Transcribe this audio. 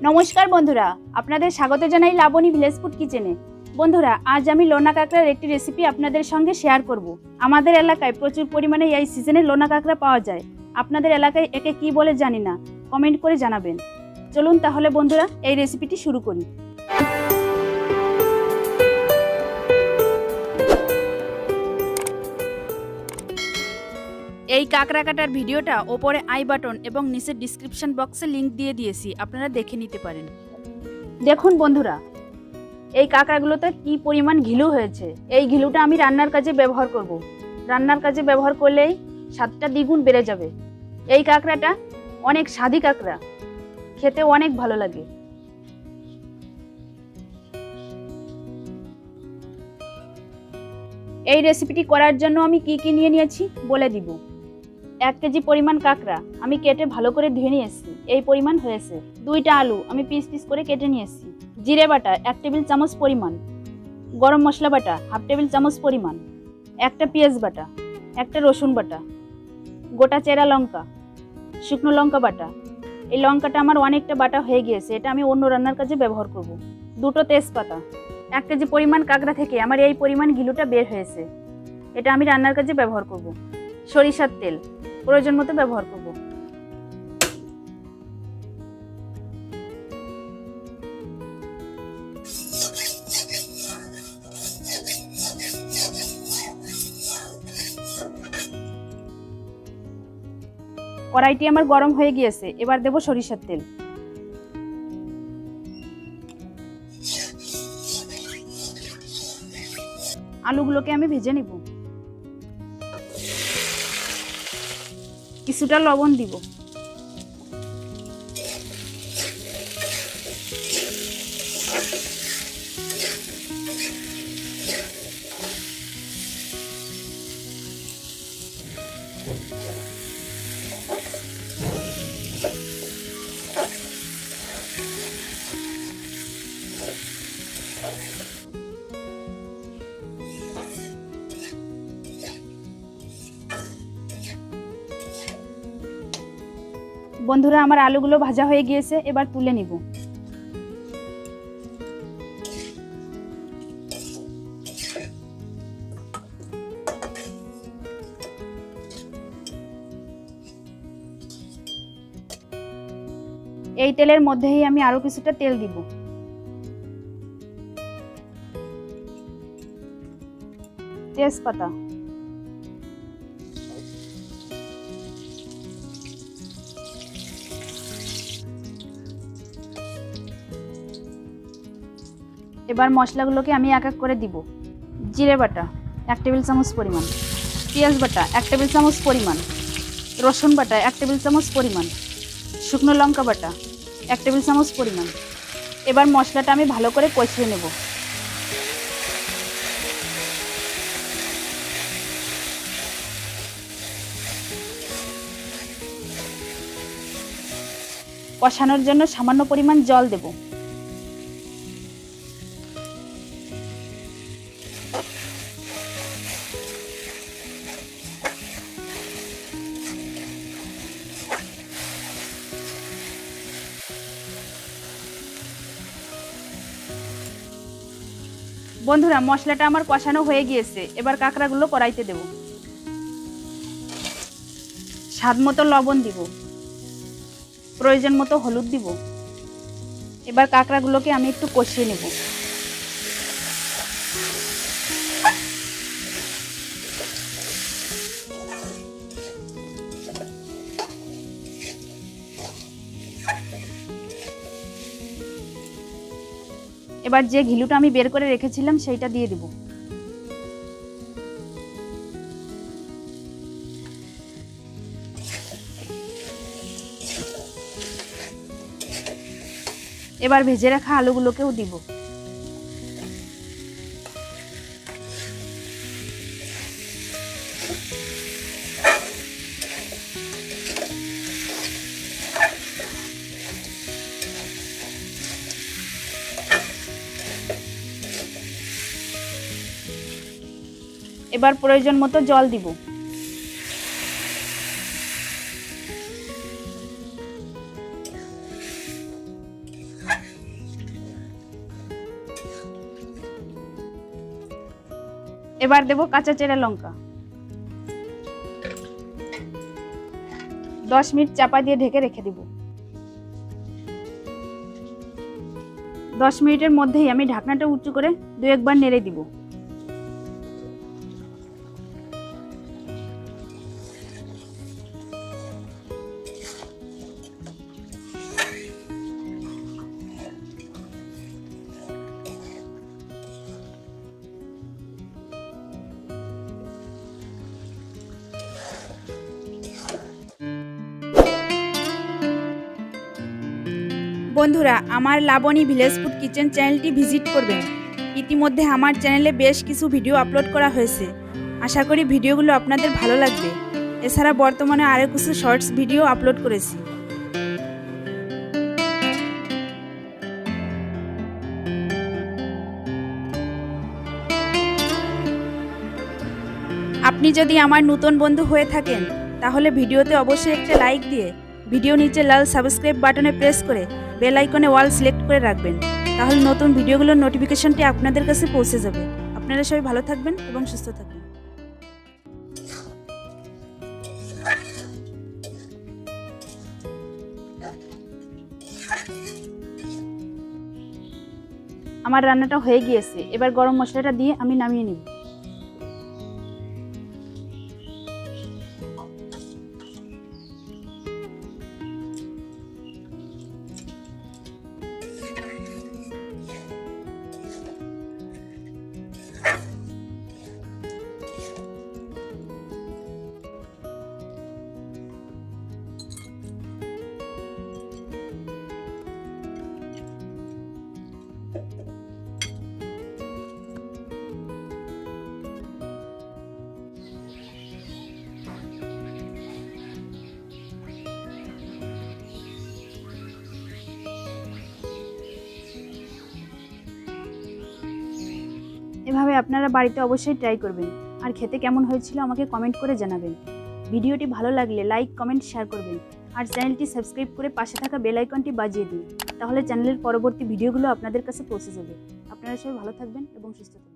নমস্কার বন্ধুরা, আপনাদের স্বাগত জানাই লাবণী ভিলেজ ফুড কিচেনে। বন্ধুরা, আজ আমি লোনা কাঁকড়ার একটি রেসিপি আপনাদের সঙ্গে শেয়ার করব। আমাদের এলাকায় প্রচুর পরিমাণে এই সিজনে লোনা কাঁকড়া পাওয়া যায়। আপনাদের এলাকায় একে কি বলে জানি না, কমেন্ট করে জানাবেন। চলুন তাহলে বন্ধুরা এই রেসিপিটি শুরু করি। এই কাঁকড়া কাটার ভিডিওটা ওপরে আই বাটন এবং নিচের ডিসক্রিপশন বক্সে লিংক দিয়ে দিয়েছি, আপনারা দেখে নিতে পারেন। দেখুন বন্ধুরা, এই কাঁকড়াগুলোতে কি পরিমাণ ঘিলু হয়েছে। এই ঘিলুটা আমি রান্নার কাজে ব্যবহার করব। রান্নার কাজে ব্যবহার করলেই স্বাদটা দ্বিগুণ বেড়ে যাবে। এই কাঁকড়াটা অনেক স্বাদি কাঁকড়া, খেতে অনেক ভালো লাগে। এই রেসিপিটি করার জন্য আমি কি কি নিয়ে নিয়েছি বলে দিব। 1 কেজি পরিমাণ কাঁকড়া আমি কেটে ভালো করে ধুয়ে নিয়ে এসেছি, এই পরিমাণ হয়েছে। 2টা আলু আমি পিস পিস করে কেটে নিয়ে এসেছি। জিরে বাটা 1 টেবিল চামচ পরিমাণ, গরম মশলা বাটা 1/2 টেবিল চামচ পরিমাণ, 1টা পেঁয়াজ বাটা, 1টা রসুন বাটা, গোটা চেরা লঙ্কা, শুকনো লঙ্কা বাটা। এই লঙ্কাটা আমার অনেকটা বাটা হয়ে গিয়েছে, এটা আমি অন্য রান্নার কাজে ব্যবহার করব। 2টো তেজপাতা। 1 কেজি পরিমাণ কাঁকড়া থেকে আমার এই পরিমাণ ঘিলুটা বের হয়েছে, এটা আমি রান্নার কাজে ব্যবহার করব। সরিষার তেল প্রয়োজন মতো ব্যবহার করব। কড়াইটি আমার গরম হয়ে গিয়েছে, এবার দেব সরিষার তেল। আলুগুলোকে আমি ভেজে নিব। কিছুটা লবণ দিব। বন্ধুরা, আমার আলুগুলো ভাজা হয়ে গিয়েছে, এবার তুলে নিব। এই তেলের মধ্যেই আমি আরো কিছুটা তেল দিব। তেজপাতা, এবার মশলাগুলোকে আমি এক এক করে দিব। জিরে বাটা 1 টেবিল চামচ পরিমাণ, পেঁয়াজ বাটা 1 টেবিল চামচ পরিমাণ, রসুন বাটা 1 টেবিল চামচ পরিমাণ, শুকনো লঙ্কা বাটা 1 টেবিল চামচ পরিমাণ। এবার মশলাটা আমি ভালো করে কষিয়ে নেব। কষানোর জন্য সামান্য পরিমাণ জল দেব। বন্ধুরা, মশলাটা আমার কষানো হয়ে গিয়েছে, এবার কাঁকড়াগুলো কড়াইতে দেব। স্বাদ মতো লবণ দিব, প্রয়োজন মতো হলুদ দিব। এবার কাঁকড়াগুলোকে আমি একটু কষিয়ে নেব। এবার যে ঘিলুটা আমি বের করে রেখেছিলাম সেইটা দিয়ে দিব। এবার ভেজে রাখা আলুগুলোকেও দিব। এবার প্রয়োজন মতো জল দিব। এবার দেব কাঁচা চেরা লঙ্কা। 10 মিনিট চাপা দিয়ে ঢেকে রেখে দেব। 10 মিনিটের মধ্যেই আমি ঢাকনাটা উঁচু করে 2-1 বার নেড়ে দিব। বন্ধুরা, আমার লাবণী ভিলেজ ফুড কিচেন চ্যানেলটি ভিজিট করবেন। ইতিমধ্যে আমার চ্যানেলে বেশ কিছু ভিডিও আপলোড করা হয়েছে। আশা করি ভিডিওগুলো আপনাদের ভালো লাগবে। এছাড়া বর্তমানে আরও কিছু শর্টস ভিডিও আপলোড করেছি। আপনি যদি আমার নতুন বন্ধু হয়ে থাকেন তাহলে ভিডিওতে অবশ্যই একটা লাইক দিয়ে ভিডিও নিচে লাল সাবস্ক্রাইব বাটনে প্রেস করে বেল আইকনে অল সিলেক্ট করে রাখবেন। তাহলে নতুন ভিডিওগুলোর নোটিফিকেশনটি আপনাদের কাছে পৌঁছে যাবে। আপনারা সবাই ভালো থাকবেন এবং সুস্থ থাকবেন। আমার রান্নাটা হয়ে গিয়েছে। এবার গরম মশলাটা দিয়ে আমি নামিয়ে নিব। এভাবে আপনারা বাড়িতে অবশ্যই ট্রাই করবেন। আর খেতে কেমন হয়েছিল আমাকে কমেন্ট করে জানাবেন। ভিডিওটি ভালো লাগলে লাইক, কমেন্ট, শেয়ার করবেন। আর চ্যানেলটি সাবস্ক্রাইব করে পাশে থাকা বেল আইকনটি বাজিয়ে দিন। তাহলে চ্যানেলের পরবর্তী ভিডিওগুলো আপনাদের কাছে পৌঁছে যাবে। আপনারা সবাই ভালো থাকবেন এবং সুস্থ থাকবেন।